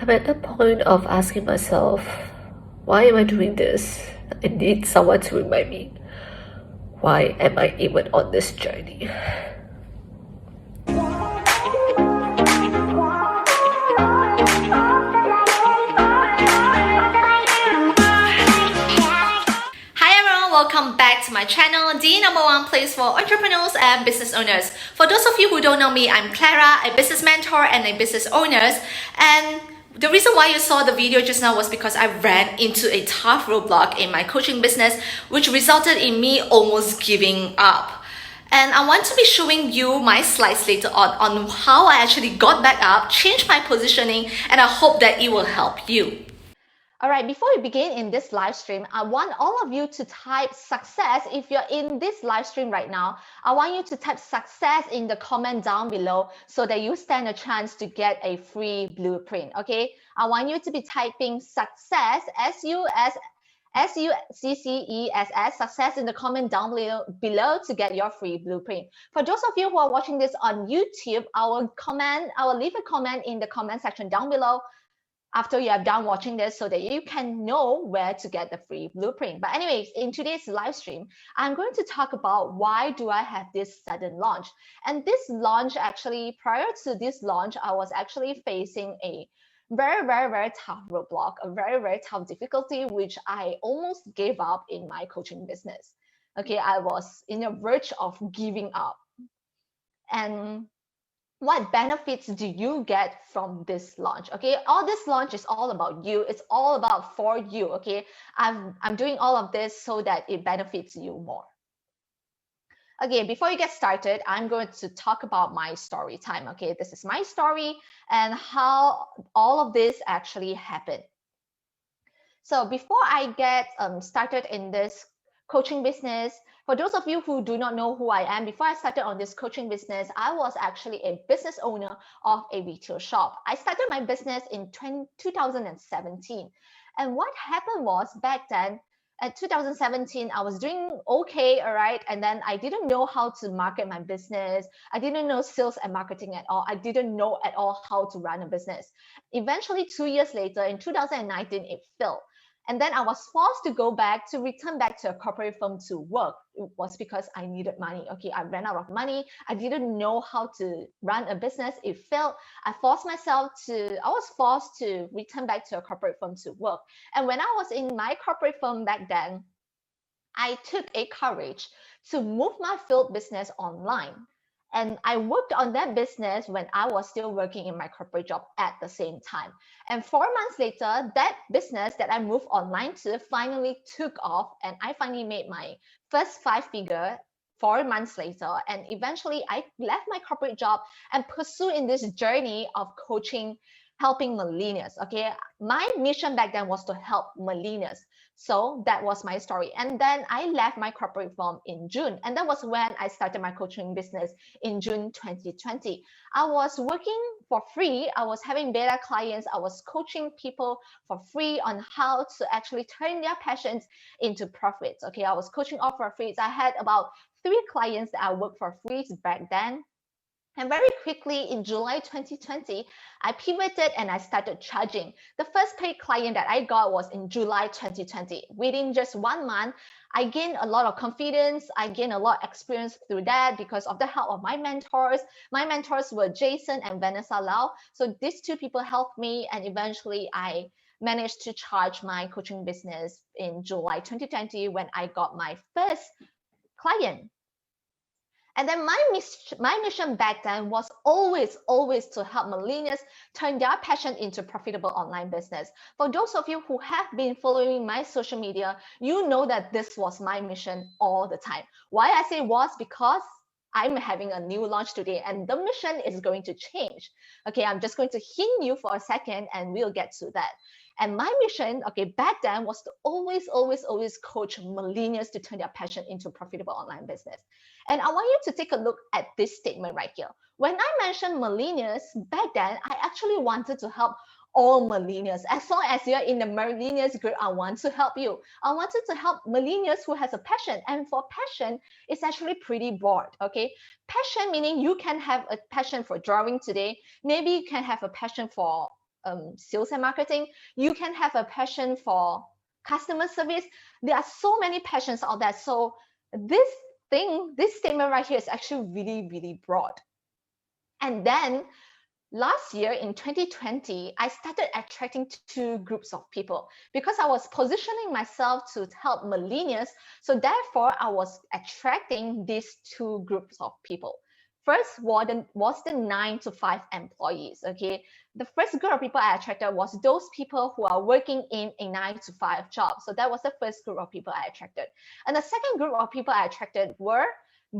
I'm at the point of asking myself, why am I doing this? I need someone to remind me. Why am I even on this journey? Hi everyone, welcome back to my channel, the number one place for entrepreneurs and business owners. For those of you who don't know me, I'm Clara, a business mentor and a business owner. And the reason why you saw the video just now was because I ran into a tough roadblock in my coaching business, which resulted in me almost giving up. And I want to be showing you my slides later on how I actually got back up, changed my positioning, and I hope that it will help you. All right, before we begin in this live stream, I want all of you to type success. If you're in this live stream right now, I want you to type success in the comment down below so that you stand a chance to get a free blueprint, okay? I want you to be typing success, S-U-C-C-E-S-S, success in the comment down below to get your free blueprint. For those of you who are watching this on YouTube, I will leave a comment in the comment section down below after you have done watching this so that you can know where to get the free blueprint. But anyways, in today's live stream, I'm going to talk about why do I have this sudden launch. And this launch, actually, prior to this launch, I was actually facing a very tough roadblock, a very tough difficulty, which I almost gave up in my coaching business. Okay, I was in the verge of giving up. And what benefits do you get from this launch? Okay, all this launch is all about you. It's all about for you. Okay, I'm doing all of this so that it benefits you more. Okay, before you get started, I'm going to talk about my story time. Okay, this is my story and how all of this actually happened. So before I get started in this coaching business, for those of you who do not know who I am, before I started on this coaching business, I was actually a business owner of a retail shop. I started my business in 2017. And what happened was back then, at 2017, I was doing okay, all right. And then I didn't know how to market my business. I didn't know sales and marketing at all. I didn't know at all how to run a business. Eventually, 2 years later, in 2019, it failed. And then I was forced to return back to a corporate firm to work. It was because I needed money. Okay, I ran out of money. I didn't know how to run a business. It failed. I was forced to return back to a corporate firm to work. And when I was in my corporate firm back then, I took a courage to move my field business online. And I worked on that business when I was still working in my corporate job at the same time. And 4 months later, that business that I moved online to finally took off, and I finally made my first 5-figure 4 months later. And eventually, I left my corporate job and pursued in this journey of coaching, helping millennials. Okay, my mission back then was to help millennials. So that was my story. And then I left my corporate firm in June. And that was when I started my coaching business in June 2020. I was working for free. I was having beta clients. I was coaching people for free on how to actually turn their passions into profits. Okay, I was coaching all for free. I had about 3 clients that I worked for free back then. And very quickly in July 2020, I pivoted and I started charging. The first paid client that I got was in July 2020. Within just 1 month, I gained a lot of confidence. I gained a lot of experience through that because of the help of my mentors. My mentors were Jason and Vanessa Lau. So these 2 people helped me, and eventually I managed to charge my coaching business in July 2020 when I got my first client. And then my mission back then was always to help millennials turn their passion into profitable online business. For those of you who have been following my social media, you know that this was my mission all the time. Why I say was because I'm having a new launch today and the mission is going to change. Okay, I'm just going to hint you for a second and we'll get to that. And my mission, okay, back then was to always coach millennials to turn their passion into profitable online business. And I want you to take a look at this statement right here. When I mentioned millennials, back then, I actually wanted to help all millennials. As long as you're in the millennials group, I want to help you. I wanted to help millennials who has a passion. And for passion, it's actually pretty broad, okay? Passion meaning you can have a passion for drawing today. Maybe you can have a passion for sales and marketing. You can have a passion for customer service. There are so many passions out there. So this statement right here is actually really, really broad. And then last year in 2020, I started attracting two groups of people because I was positioning myself to help millennials. So therefore, I was attracting these two groups of people. First was the 9 to 5 employees. Okay, the first group of people I attracted was those people who are working in a 9 to 5 job. So that was the first group of people I attracted. And the second group of people I attracted were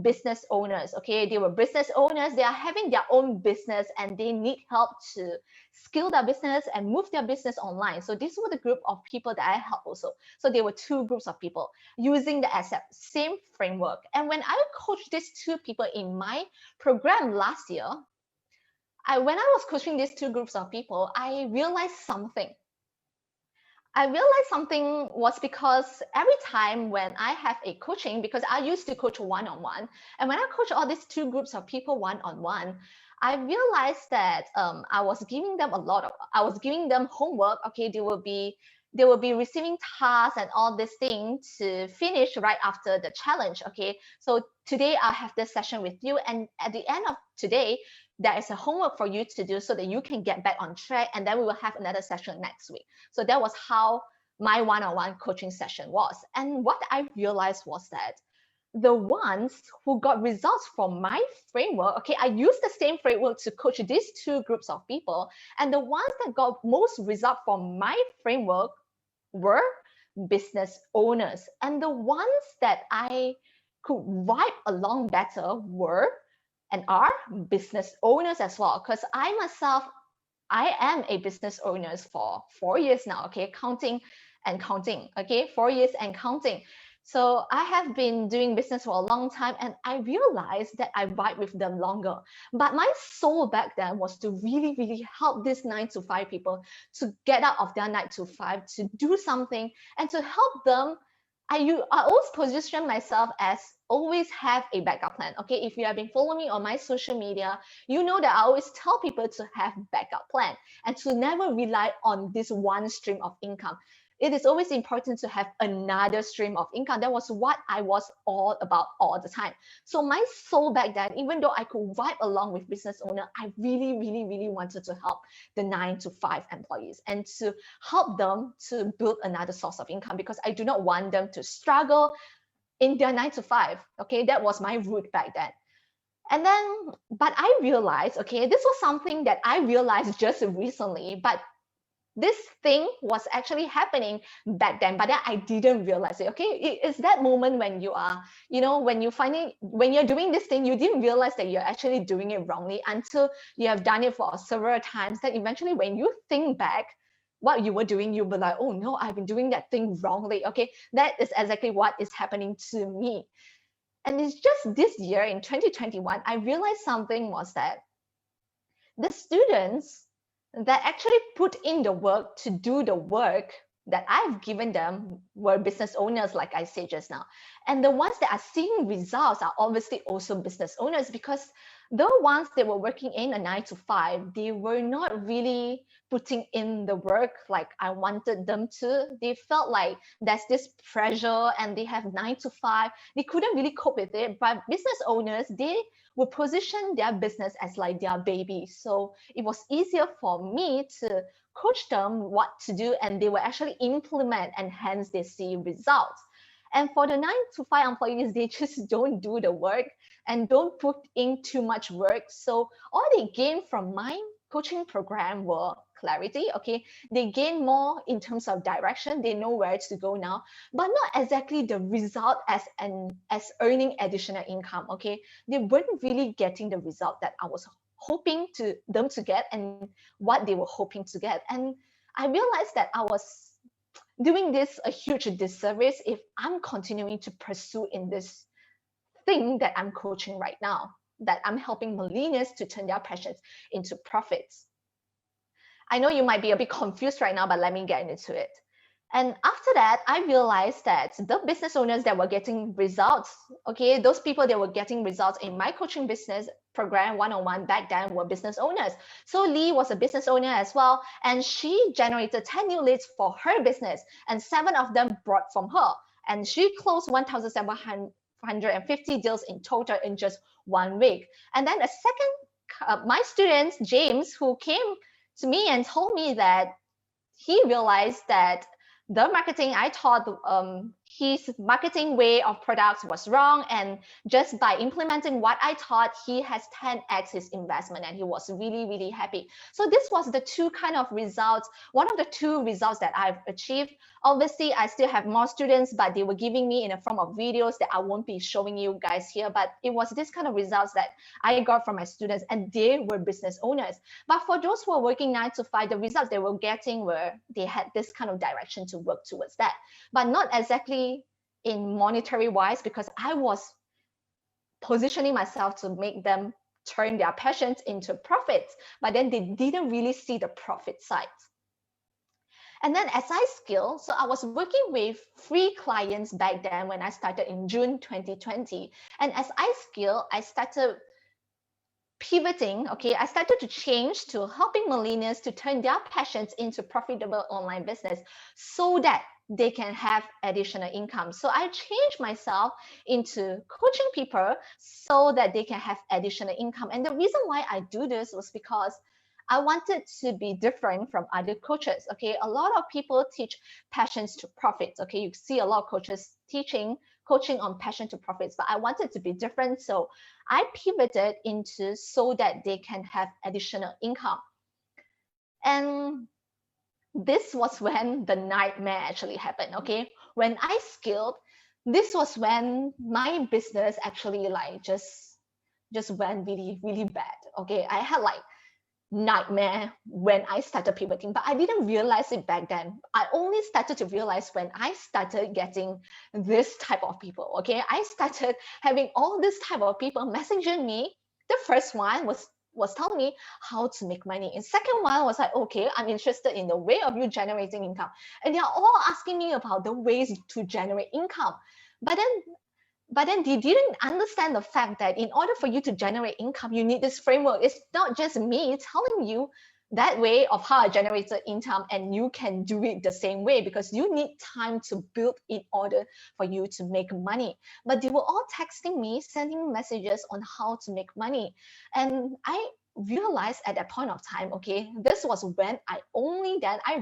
business owners. Okay, they were business owners. They are having their own business and they need help to scale their business and move their business online. So these were the group of people that I helped also. So there were two groups of people using the same framework. And when I coached these two people in my program last year, when I was coaching these two groups of people, I realized something. Was because every time when I have a coaching, because I used to coach one-on-one, and when I coach all these two groups of people one-on-one, I realized that I was giving them homework. Okay, they will be receiving tasks and all these things to finish right after the challenge. Okay, so today I have this session with you, and at the end of today, there is a homework for you to do so that you can get back on track, and then we will have another session next week. So that was how my one-on-one coaching session was. And what I realized was that the ones who got results from my framework, okay, I used the same framework to coach these two groups of people, and the ones that got most result from my framework were business owners. And the ones that I could vibe along better were and are business owners as well. Because I myself, I am a business owner for 4 years now, okay, counting and counting, okay, 4 years and counting. So I have been doing business for a long time, and I realized that I vibe with them longer. But my soul back then was to really, really help these 9 to 5 people to get out of their 9 to 5, to do something, and to help them. I always position myself as always have a backup plan. Okay, if you have been following me on my social media, you know that I always tell people to have backup plan and to never rely on this one stream of income. It is always important to have another stream of income. That was what I was all about all the time. So my soul back then, even though I could vibe along with business owner, I really, really, really wanted to help the 9 to 5 employees and to help them to build another source of income, because I do not want them to struggle in their 9 to 5. Okay, that was my route back then. And then, but I realized, okay, this was something that I realized just recently, but this thing was actually happening back then, but then I didn't realize it. Okay, it's that moment when you are, when you're doing this thing, you didn't realize that you're actually doing it wrongly until you have done it for several times. Then eventually, when you think back what you were doing, you'll be like, oh no, I've been doing that thing wrongly. Okay, that is exactly what is happening to me. And it's just this year in 2021, I realized something was that the students that actually put in the work to do the work that I've given them were business owners, like I said just now. And the ones that are seeing results are obviously also business owners, because the ones that were working in a 9 to 5, they were not really putting in the work like I wanted them to. They felt like there's this pressure and they have 9 to 5. They couldn't really cope with it. But business owners, they would position their business as like their baby. So it was easier for me to coach them what to do, and they will actually implement, and hence they see results. And for the 9 to 5 employees, they just don't do the work and don't put in too much work. So all they gain from my coaching program were clarity. Okay, they gain more in terms of direction. They know where to go now, but not exactly the result as earning additional income. Okay, they weren't really getting the result that I was hoping to them to get and what they were hoping to get. And I realized that I was doing this a huge disservice if I'm continuing to pursue in this thing that I'm coaching right now, that I'm helping millennials to turn their passions into profits. I know you might be a bit confused right now, but let me get into it. And after that, I realized that the business owners that were getting results, okay, those people that were getting results in my coaching business program one-on-one back then were business owners. So Lee was a business owner as well, and she generated 10 new leads for her business, and 7 of them brought from her. And she closed 1,750 deals in total in just 1 week. And then a second, my student, James, who came to me and told me that he realized that the marketing I taught, his marketing way of products was wrong, and just by implementing what I taught, he has 10x his investment, and he was really, really happy. So this was the two kind of results, one of the two results that I've achieved. Obviously, I still have more students, but they were giving me in the form of videos that I won't be showing you guys here, but it was this kind of results that I got from my students, and they were business owners. But for those who are working 9 to 5, the results they were getting were they had this kind of direction to work towards that, but not exactly in monetary wise, because I was positioning myself to make them turn their passions into profits, but then they didn't really see the profit side. And then as I scale, so I was working with 3 clients back then when I started in June 2020. And as I scale, I started pivoting, okay, I started to change to helping millennials to turn their passions into profitable online business so that they can have additional income. So I changed myself into coaching people so that they can have additional income. And the reason why I do this was because I wanted to be different from other coaches. Okay, a lot of people teach passions to profits. Okay, you see a lot of coaches teaching coaching on passion to profits, but I wanted to be different. So I pivoted into so that they can have additional income. And this was when the nightmare actually happened. Okay, when I scaled, this was when my business actually like just went really, really bad. Okay, I had like nightmare when I started pivoting, but I didn't realize it back then. I only started to realize when I started getting this type of people. Okay, I started having all this type of people messaging me. The first one was telling me how to make money, and second one was like, okay, I'm interested in the way of you generating income, and they're all asking me about the ways to generate income. But then they didn't understand the fact that in order for you to generate income, you need this framework. It's not just me telling you that way of how I generated income, and you can do it the same way, because you need time to build in order for you to make money. But they were all texting me, sending messages on how to make money. And I realized at that point of time, okay, this was when I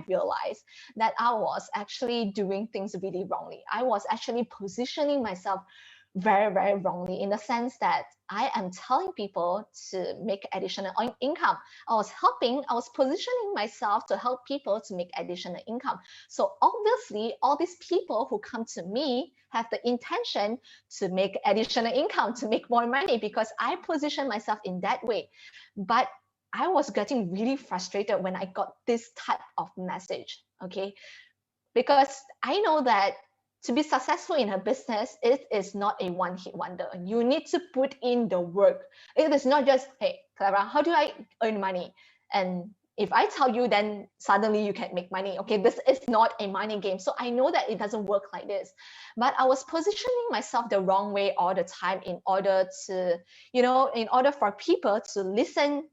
realized that I was actually doing things really wrongly. I was actually positioning myself very, very wrongly, in the sense that I am telling people to make additional income. I was positioning myself to help people to make additional income. So obviously, all these people who come to me have the intention to make additional income, to make more money, because I position myself in that way. But I was getting really frustrated when I got this type of message, okay? Because I know that to be successful in a business, it is not a one-hit wonder. You need to put in the work. It is not just, hey, Clara, how do I earn money? And if I tell you, then suddenly you can make money. Okay, this is not a money game. So I know that it doesn't work like this. But I was positioning myself the wrong way all the time in order to, in order for people to listen,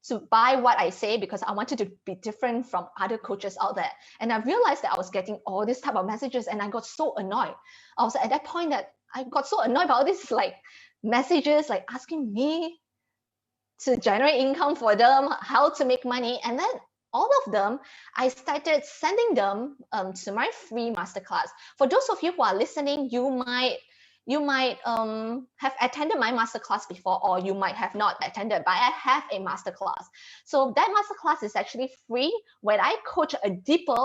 to buy what I say, because I wanted to be different from other coaches out there. And I realized that I was getting all these type of messages, and I got so annoyed. I was at that point that I got so annoyed by all these like messages, like asking me to generate income for them, how to make money. And then all of them, I started sending them to my free masterclass. For those of you who are listening, you might have attended my masterclass before, or you might have not attended, but I have a masterclass. So that masterclass is actually free, where I coach a deeper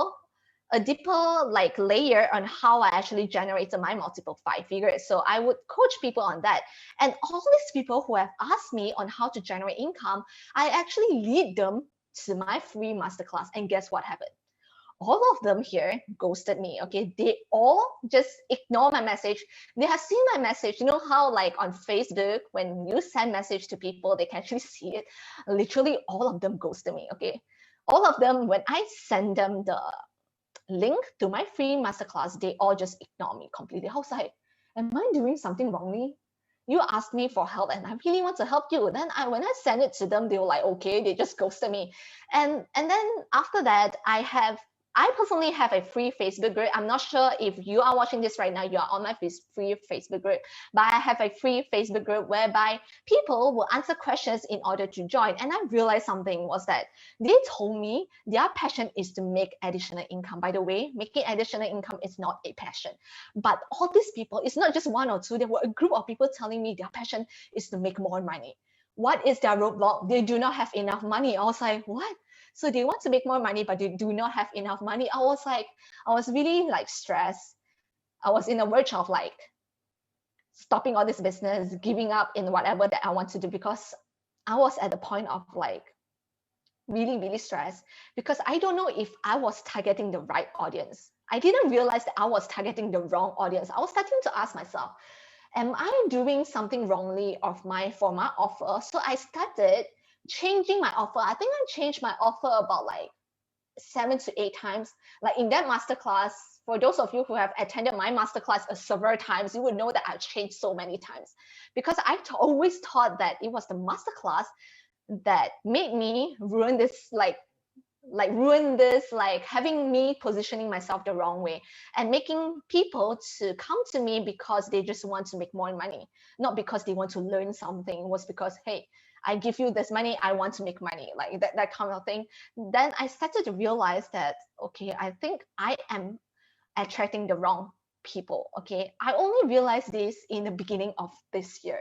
like layer on how I actually generated my multiple 5 figures. So I would coach people on that. And all these people who have asked me on how to generate income, I actually lead them to my free masterclass. And guess what happened? All of them here ghosted me. Okay, they all just ignore my message. They have seen my message. You know how like on Facebook, when you send message to people, they can actually see it. Literally all of them ghosted me. Okay, all of them, when I send them the link to my free masterclass, they all just ignore me completely. I was like, am I doing something wrongly? you asked me for help and I really want to help you. Then when I send it to them, they were like, okay, they just ghosted me. And then after that, I personally have a free Facebook group. I'm not sure if you are watching this right now, you are on my free Facebook group, but I have a free Facebook group whereby people will answer questions in order to join. And I realized something was that they told me their passion is to make additional income. By the way, making additional income is not a passion. But all these people, it's not just one or two, there were a group of people telling me their passion is to make more money. What is their roadblock? They do not have enough money. I was like, what? So they want to make more money, but they do not have enough money. I was really like stressed. I was in the verge of like stopping all this business, giving up in whatever that I want to do, because I was at the point of like really, really stressed, because I don't know if I was targeting the right audience. I didn't realize that I was targeting the wrong audience. I was starting to ask myself, am I doing something wrongly for my offer? So I started changing my offer. I think I changed my offer about like 7 to 8 times. Like in that masterclass, for those of you who have attended my masterclass several times, you would know that I've changed so many times, because I always thought that it was the masterclass that made me ruin this, having me positioning myself the wrong way and making people to come to me because they just want to make more money, not because they want to learn something. It was because, hey, I give you this money, I want to make money, like that kind of thing. Then I started to realize that, okay, I think I am attracting the wrong people. Okay, I only realized this in the beginning of this year.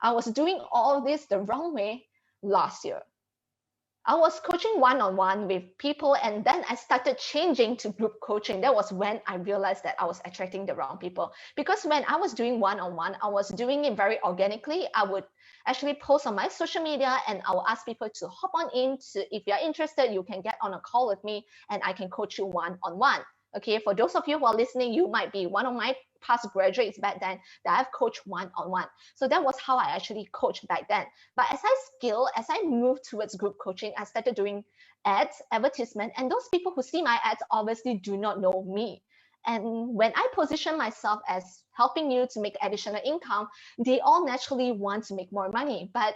I was doing all this the wrong way last year. I was coaching one-on-one with people, and then I started changing to group coaching. That was when I realized that I was attracting the wrong people. Because when I was doing one-on-one, I was doing it very organically. I would actually post on my social media and I will ask people to hop on in to, if you're interested, you can get on a call with me and I can coach you one-on-one. Okay, for those of you who are listening, you might be one of my past graduates back then that I've coached one-on-one. So that was how I actually coached back then. But as I moved towards group coaching, I started doing ads, advertisement, and those people who see my ads obviously do not know me. And when I position myself as helping you to make additional income, they all naturally want to make more money. But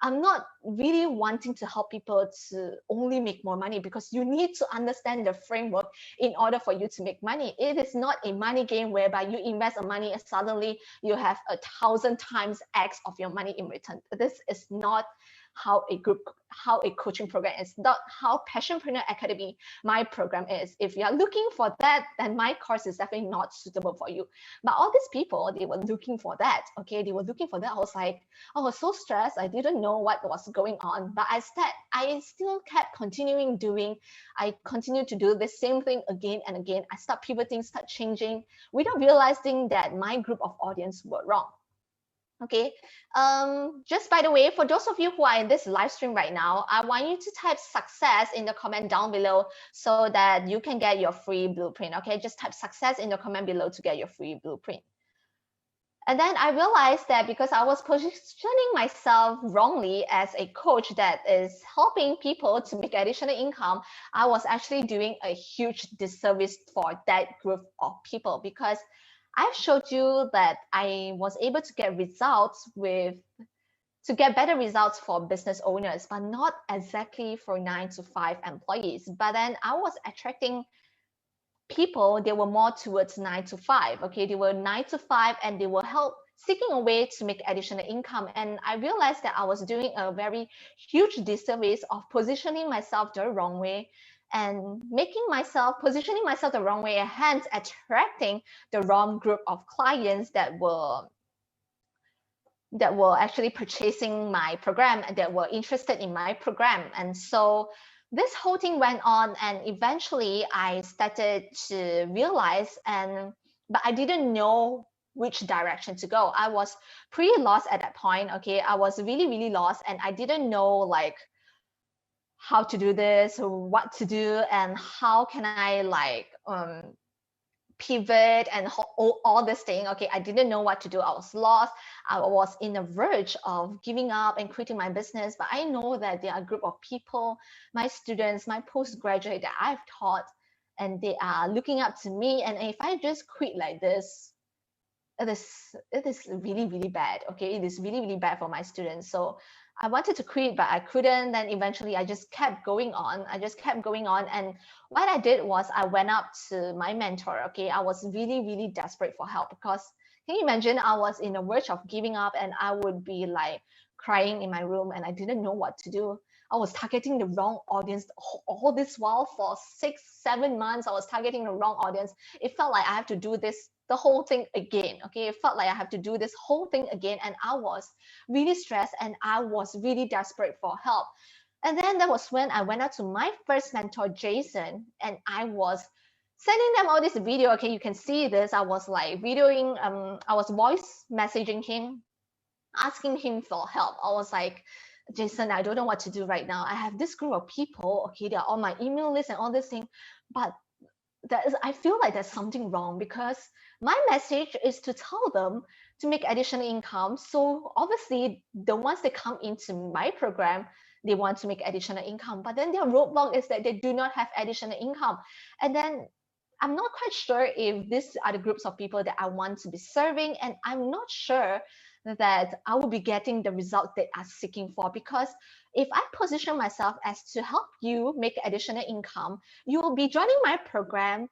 I'm not really wanting to help people to only make more money, because you need to understand the framework in order for you to make money. It is not a money game whereby you invest the money and suddenly you have 1,000 times X of your money in return. This is not how a coaching program is, not how Passionpreneur Academy, my program, is. If you're looking for that, then my course is definitely not suitable for you. But all these people, they were looking for that. Okay, they were looking for that. I was so stressed. I didn't know what was going on, but I still kept continuing doing. I continued to do the same thing again and again. I start pivoting, start changing, without realizing that my group of audience were wrong. Okay, just by the way, for those of you who are in this live stream right now, I want you to type success in the comment down below so that you can get your free blueprint. Okay, just type success in the comment below to get your free blueprint. And then I realized that because I was positioning myself wrongly as a coach that is helping people to make additional income, I was actually doing a huge disservice for that group of people, because I've showed you that I was able to get better results for business owners, but not exactly for 9-to-5 employees. But then I was attracting people, they were more towards 9-to-5. Okay, they were 9-to-5 and they were seeking a way to make additional income. And I realized that I was doing a very huge disservice of positioning myself the wrong way and positioning myself the wrong way, and hence attracting the wrong group of clients that were actually purchasing my program and that were interested in my program. And so this whole thing went on, and eventually I started to realize, but I didn't know which direction to go. I was pretty lost at that point. Okay, I was really, really lost, and I didn't know like how to do this or what to do, and how can I pivot and all this thing. Okay, I didn't know what to do. I was lost. I was in the verge of giving up and quitting my business. But I know that there are a group of people, my students, my postgraduate, that I've taught, and they are looking up to me. And if I just quit like this, it is really, really bad. Okay, it is really, really bad for my students. So I wanted to quit, but I couldn't. Then eventually I just kept going on. And what I did was I went up to my mentor. Okay, I was really, really desperate for help because can you imagine, I was in the verge of giving up, and I would be like crying in my room, and I didn't know what to do. I was targeting the wrong audience all this while. For 6 7 months I was targeting the wrong audience. It felt like I have to do this the whole thing again. Okay, it felt like I have to do this whole thing again, and I was really stressed, and I was really desperate for help. And then that was when I went out to my first mentor, Jason, and I was sending them all this video. Okay, you can see this. I was like videoing, I was voice messaging him, asking him for help. I was like, Jason, I don't know what to do right now. I have this group of people, okay, they're on my email list and all this thing, but I feel like there's something wrong, because my message is to tell them to make additional income. So obviously the ones that come into my program, they want to make additional income, but then their roadblock is that they do not have additional income. And then I'm not quite sure if these are the groups of people that I want to be serving, and I'm not sure that I will be getting the result they are seeking for. Because if I position myself as to help you make additional income, you will be joining my program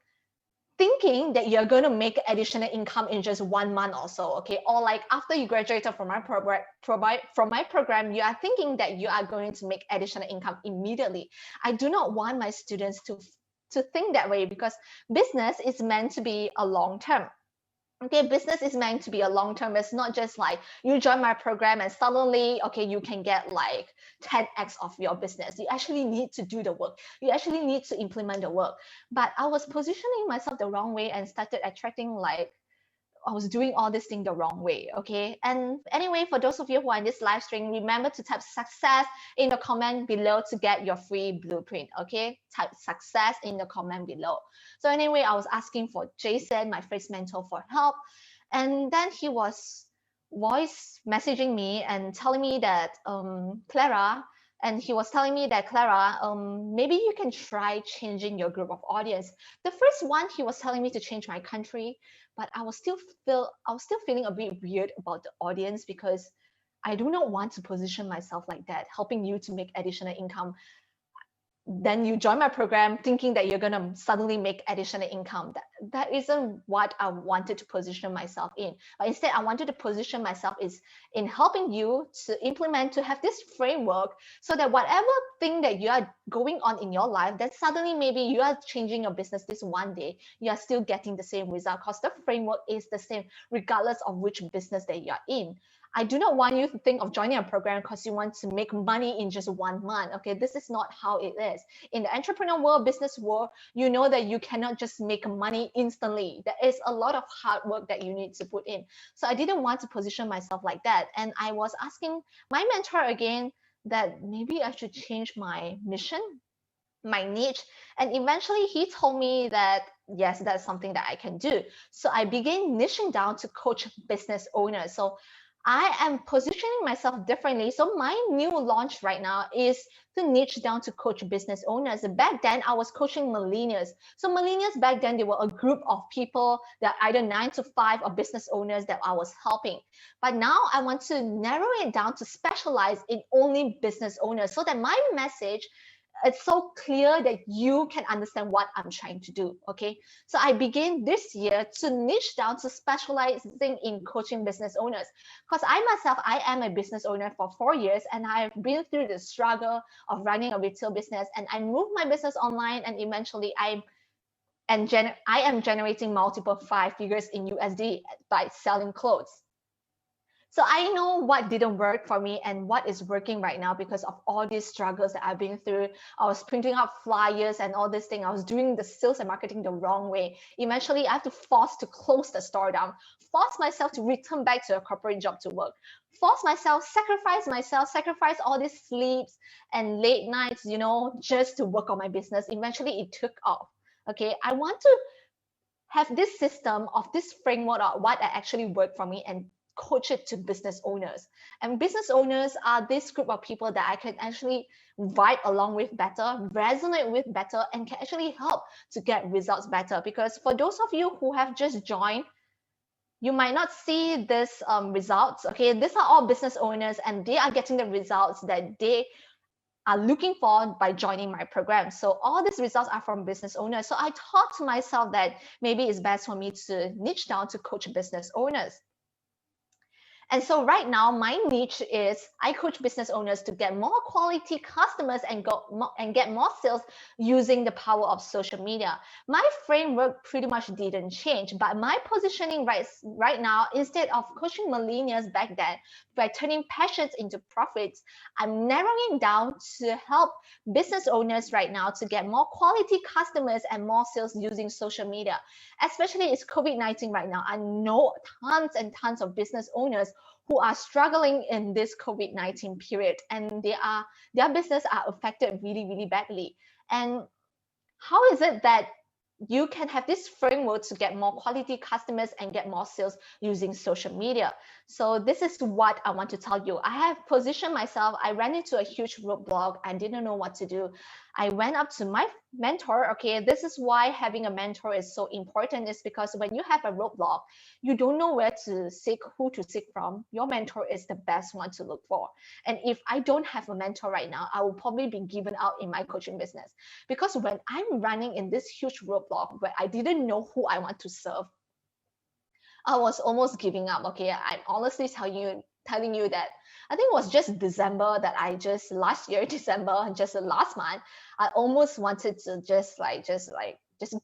thinking that you're going to make additional income in just 1 month or so, okay? Or like after you graduated from my program, you are thinking that you are going to make additional income immediately. I do not want my students to think that way, because business is meant to be a long term. Okay, business is meant to be a long term. It's not just like you join my program and suddenly, okay, you can get like 10x of your business. You actually need to do the work. You actually need to implement the work. But I was positioning myself the wrong way and started attracting like I was doing all this thing the wrong way. Okay. And anyway, for those of you who are in this live stream, remember to type success in the comment below to get your free blueprint. Okay. Type success in the comment below. So anyway, I was asking for Jason, my first mentor, for help. And then he was voice messaging me and telling me that, Clara, and he was telling me that, Clara, maybe you can try changing your group of audience. The first one, he was telling me to change my country, but I was still feeling a bit weird about the audience, because I do not want to position myself like that, helping you to make additional income. Then you join my program thinking that you're going to suddenly make additional income. That isn't what I wanted to position myself in. But instead, I wanted to position myself is in helping you to implement, to have this framework, so that whatever thing that you are going on in your life, that suddenly maybe you are changing your business this one day, you are still getting the same result, because the framework is the same regardless of which business that you are in. I do not want you to think of joining a program because you want to make money in just 1 month. Okay, this is not how it is. In the entrepreneur world, business world, you know that you cannot just make money instantly. There is a lot of hard work that you need to put in. So I didn't want to position myself like that. And I was asking my mentor again that maybe I should change my mission, my niche. And eventually he told me that yes, that's something that I can do. So I began niching down to coach business owners. So I am positioning myself differently. So my new launch right now is to niche down to coach business owners. Back then, I was coaching millennials. So millennials back then, they were a group of people that either 9 to 5 or business owners that I was helping. But now I want to narrow it down to specialize in only business owners, so that my message, it's so clear that you can understand what I'm trying to do. Okay, so I began this year to niche down to specializing in coaching business owners, because I myself, I am a business owner for 4 years, and I've been through the struggle of running a retail business, and I moved my business online, and eventually I am generating multiple 5 figures in USD by selling clothes. So I know what didn't work for me and what is working right now because of all these struggles that I've been through. I was printing out flyers and all this thing. I was doing the sales and marketing the wrong way. Eventually, I have to force to close the store down, force myself to return back to a corporate job to work, force myself, sacrifice all these sleeps and late nights, just to work on my business. Eventually, it took off. Okay, I want to have this system of this framework of what actually worked for me and coach it to business owners. And business owners are this group of people that I can actually vibe along with better, resonate with better, and can actually help to get results better. Because for those of you who have just joined, you might not see this results. Okay, these are all business owners, and they are getting the results that they are looking for by joining my program. So all these results are from business owners. So I thought to myself that maybe it's best for me to niche down to coach business owners. And so right now, my niche is I coach business owners to get more quality customers and get more sales using the power of social media. My framework pretty much didn't change, but my positioning right now, instead of coaching millennials back then by turning passions into profits, I'm narrowing down to help business owners right now to get more quality customers and more sales using social media. Especially it's COVID-19 right now. I know tons and tons of business owners who are struggling in this COVID-19 period, and their business are affected really, really badly. And how is it that you can have this framework to get more quality customers and get more sales using social media? So this is what I want to tell you. I have positioned myself. I ran into a huge roadblock. I didn't know what to do. I went up to my mentor. Okay, this is why having a mentor is so important, is because when you have a roadblock, you don't know where to seek, who to seek from. Your mentor is the best one to look for. And if I don't have a mentor right now, I will probably be given out in my coaching business, because when I'm running in this huge roadblock where I didn't know who I want to serve, I was almost giving up. Okay, I'm honestly telling you that I think it was just December that I just last year December, just last month, I almost wanted to just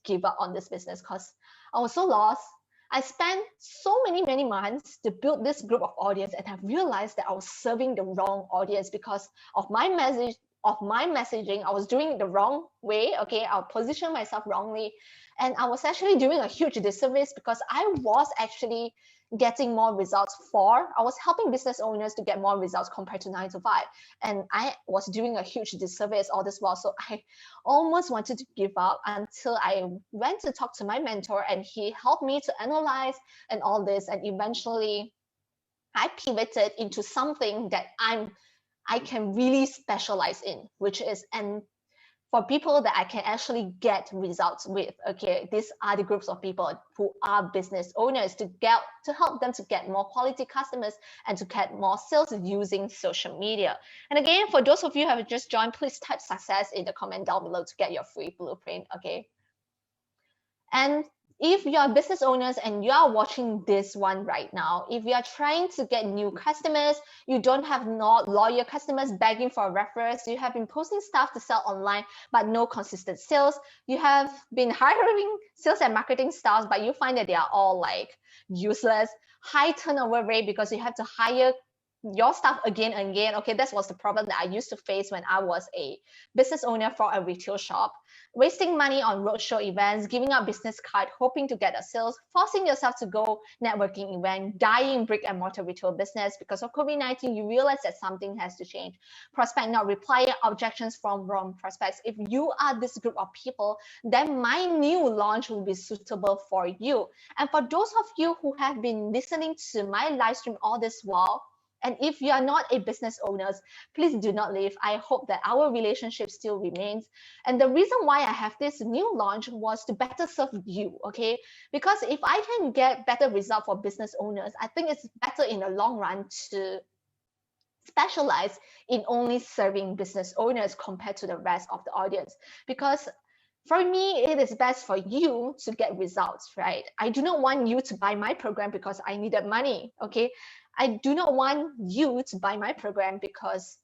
give up on this business because I was so lost. I spent so many months to build this group of audience, and I realized that I was serving the wrong audience because of my messaging. I was doing it the wrong way. Okay, I positioned myself wrongly, and I was actually doing a huge disservice because I was actually getting more results I was helping business owners to get more results compared to 9 to 5. And I was doing a huge disservice all this while. So I almost wanted to give up until I went to talk to my mentor, and he helped me to analyze and all this. And eventually I pivoted into something that I can really specialize in, which is, and for people that I can actually get results with. Okay, these are the groups of people who are business owners to help them to get more quality customers and to get more sales using social media. And again, for those of you who have just joined, please type success in the comment down below to get your free blueprint. Okay. And if you are business owners and you are watching this one right now, if you are trying to get new customers, you don't have not loyal customers begging for referrals, you have been posting stuff to sell online but no consistent sales, you have been hiring sales and marketing staff but you find that they are all like useless, high turnover rate because you have to hire your staff again and again. Okay, that was the problem that I used to face when I was a business owner for a retail shop. Wasting money on roadshow events, giving out business card, hoping to get a sales, forcing yourself to go networking event, dying brick and mortar retail business because of COVID-19. You realize that something has to change. Prospect not replying, objections from wrong prospects. If you are this group of people, then my new launch will be suitable for you. And for those of you who have been listening to my live stream all this while, and if you are not a business owner, please do not leave. I hope that our relationship still remains. And the reason why I have this new launch was to better serve you, okay? Because if I can get better results for business owners, I think it's better in the long run to specialize in only serving business owners compared to the rest of the audience. Because for me, it is best for you to get results, right? I do not want you to buy my program because I needed money, okay? I do not want you to buy my program because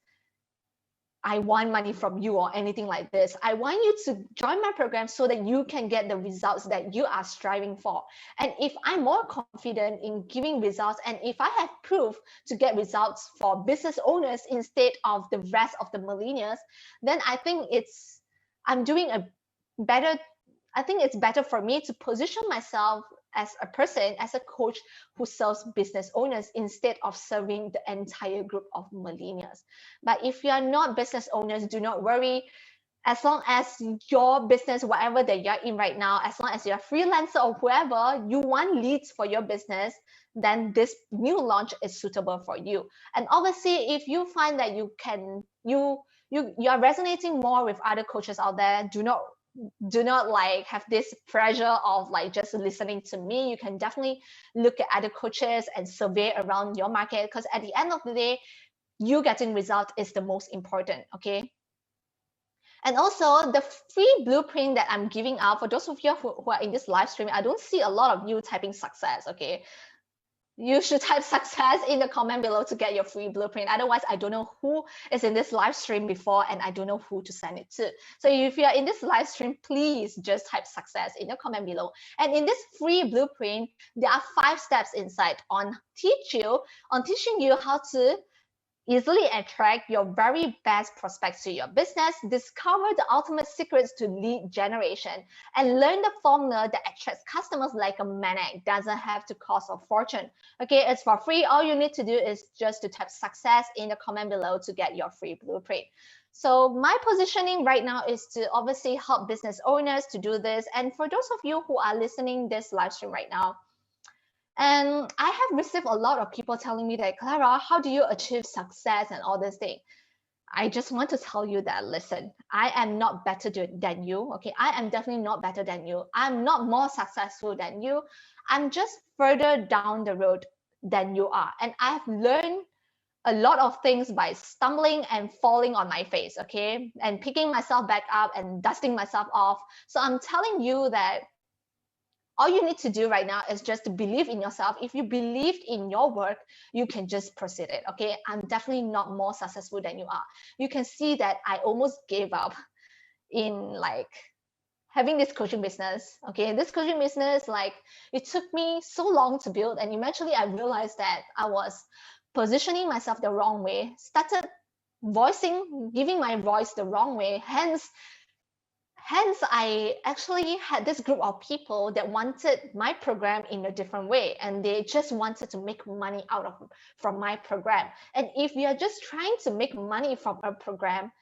I want money from you or anything like this. I want you to join my program so that you can get the results that you are striving for. And if I'm more confident in giving results, and if I have proof to get results for business owners instead of the rest of the millennials, then I think it's better for me to position myself as a person, as a coach who serves business owners instead of serving the entire group of millennials. But if you are not business owners, do not worry. As long as your business, whatever that you're in right now, as long as you're a freelancer or whoever, you want leads for your business, then this new launch is suitable for you. And obviously, if you find that you are resonating more with other coaches out there, do not do not like have this pressure of like just listening to me. You can definitely look at other coaches and survey around your market, because at the end of the day, you getting result is the most important. Okay. And also the free blueprint that I'm giving out for those of you who are in this live stream, I don't see a lot of you typing success. Okay, you should type success in the comment below to get your free blueprint. Otherwise, I don't know who is in this live stream before, and I don't know who to send it to. So if you are in this live stream, please just type success in the comment below. And in this free blueprint, there are 5 steps inside on teaching you how to easily attract your very best prospects to your business, discover the ultimate secrets to lead generation, and learn the formula that attracts customers like a magnet. Doesn't have to cost a fortune. Okay, it's for free. All you need to do is just to type success in the comment below to get your free blueprint. So my positioning right now is to obviously help business owners to do this. And for those of you who are listening this live stream right now, and I have received a lot of people telling me that, Clara, how do you achieve success and all this thing? I just want to tell you that, listen, I am not better than you. Okay, I am definitely not better than you. I'm not more successful than you. I'm just further down the road than you are. And I've learned a lot of things by stumbling and falling on my face, okay, and picking myself back up and dusting myself off. So I'm telling you that all you need to do right now is just to believe in yourself. If you believed in your work, you can just proceed it. Okay, I'm definitely not more successful than you are. You can see that I almost gave up in like having this coaching business. Okay, this coaching business, like, it took me so long to build, and eventually I realized that I was positioning myself the wrong way, started giving my voice the wrong way. Hence, I actually had this group of people that wanted my program in a different way, and they just wanted to make money from my program. And if you are just trying to make money from a program,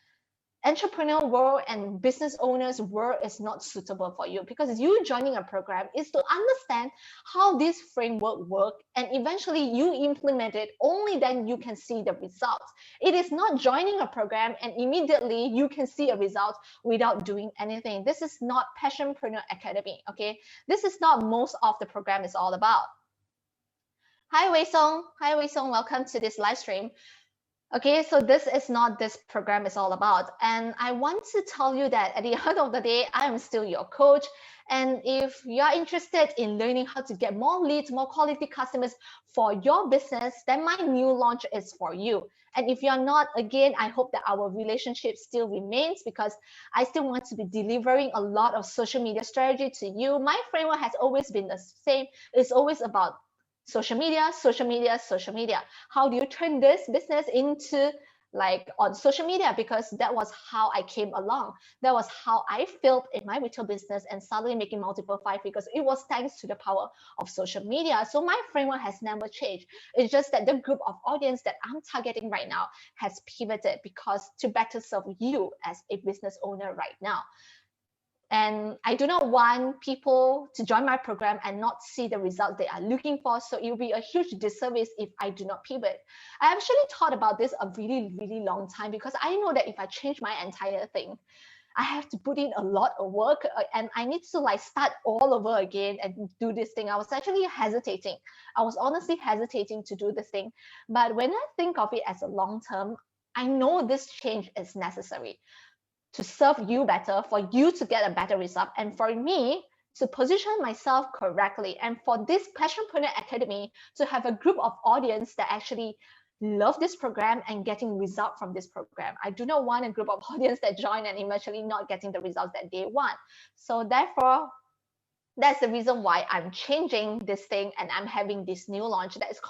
entrepreneur world and business owners world is not suitable for you, because you joining a program is to understand how this framework work, and eventually you implement it. Only then you can see the results. It is not joining a program and immediately you can see a result without doing anything. This is not Passionpreneur Academy. Okay, this is not most of the program is all about. Hi Wei Song, welcome to this live stream. Okay, so this is not this program is all about. And I want to tell you that at the end of the day, I am still your coach. And if you're interested in learning how to get more leads, more quality customers for your business, then my new launch is for you. And if you're not, again, I hope that our relationship still remains, because I still want to be delivering a lot of social media strategy to you. My framework has always been the same. It's always about social media, social media, social media. How do you turn this business into like on social media? Because that was how I came along. That was how I failed in my retail business and suddenly making multiple 5 figures. It was thanks to the power of social media. So my framework has never changed. It's just that the group of audience that I'm targeting right now has pivoted, because to better serve you as a business owner right now. And I do not want people to join my program and not see the result they are looking for. So it will be a huge disservice if I do not pivot. I actually thought about this a really, really long time, because I know that if I change my entire thing, I have to put in a lot of work, and I need to like start all over again and do this thing. I was actually hesitating. I was honestly hesitating to do this thing. But when I think of it as a long term, I know this change is necessary to serve you better, for you to get a better result, and for me to position myself correctly, and for this Passionpreneur Academy to have a group of audience that actually love this program and getting result from this program. I do not want a group of audience that join and eventually not getting the results that they want. So therefore, that's the reason why I'm changing this thing, and I'm having this new launch that is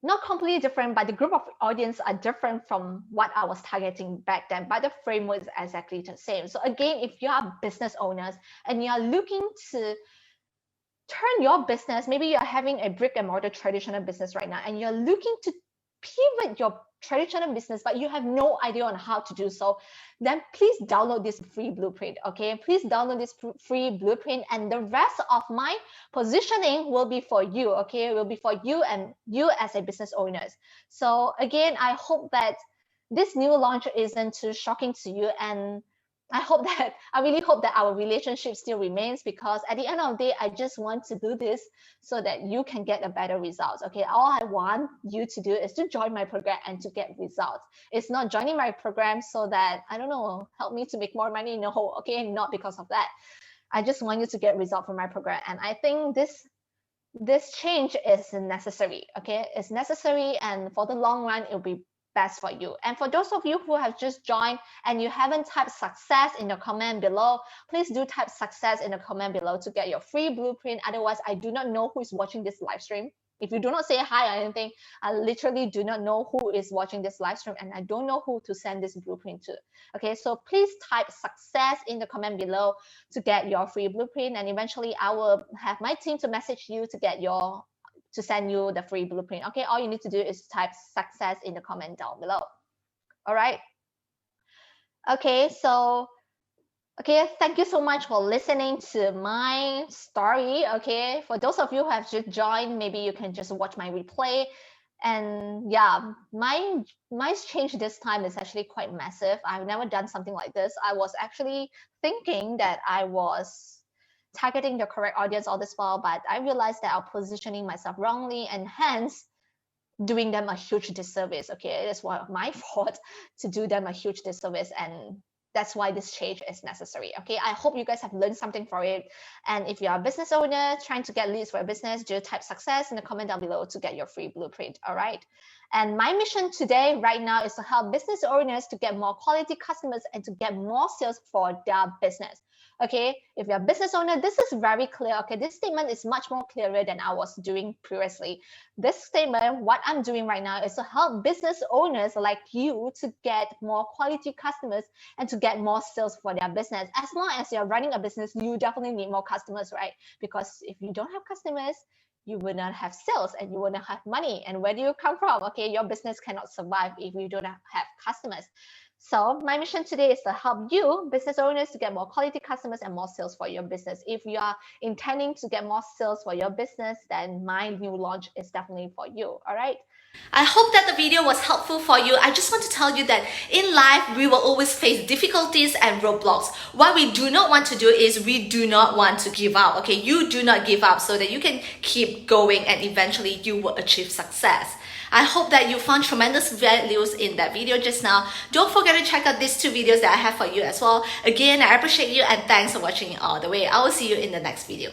not completely different, but the group of audience are different from what I was targeting back then, but the framework is exactly the same. So again, if you are business owners and you're looking to turn your business, maybe you're having a brick and mortar traditional business right now, and you're looking to pivot your traditional business, but you have no idea on how to do so, then please download this free blueprint. Okay, please download this free blueprint, and the rest of my positioning will be for you. Okay, it will be for you and you as a business owners. So again, I hope that this new launch isn't too shocking to you, and I really hope that our relationship still remains, because at the end of the day, I just want to do this so that you can get a better results. Okay, all I want you to do is to join my program and to get results. It's not joining my program so that, I don't know, help me to make more money. No, okay, not because of that. I just want you to get result from my program, and I think this change is necessary. Okay, it's necessary, and for the long run, it'll be best for you. And for those of you who have just joined and you haven't typed success in the comment below, please do type success in the comment below to get your free blueprint. Otherwise, I do not know who is watching this live stream. If you do not say hi or anything, I literally do not know who is watching this live stream, and I don't know who to send this blueprint to. Okay, so please type success in the comment below to get your free blueprint, and eventually I will have my team to message you to send you the free blueprint. Okay, all you need to do is type success in the comment down below. All right. Okay, so thank you so much for listening to my story. Okay, for those of you who have just joined, maybe you can just watch my replay. And yeah, my change this time is actually quite massive. I've never done something like this. I was actually thinking that I was targeting the correct audience all this while, but I realized that I'm positioning myself wrongly, and hence doing them a huge disservice. Okay, it is one of my fault to do them a huge disservice, and that's why this change is necessary. Okay, I hope you guys have learned something from it. And if you're a business owner trying to get leads for a business, just type success in the comment down below to get your free blueprint. All right. And my mission today, right now, is to help business owners to get more quality customers and to get more sales for their business. Okay, if you're a business owner, this is very clear. Okay, this statement is much more clearer than I was doing previously. This statement, what I'm doing right now, is to help business owners like you to get more quality customers and to get more sales for their business. As long as you're running a business, you definitely need more customers, right? Because if you don't have customers, you will not have sales and you will not have money. And where do you come from? Okay, your business cannot survive if you don't have customers. So my mission today is to help you, business owners, to get more quality customers and more sales for your business. If you are intending to get more sales for your business, then my new launch is definitely for you. All right. I hope that the video was helpful for you. I just want to tell you that in life, we will always face difficulties and roadblocks. What we do not want to do is we do not want to give up. Okay, you do not give up so that you can keep going and eventually you will achieve success. I hope that you found tremendous values in that video just now. Don't forget to check out these two videos that I have for you as well. Again, I appreciate you and thanks for watching all the way. I will see you in the next video.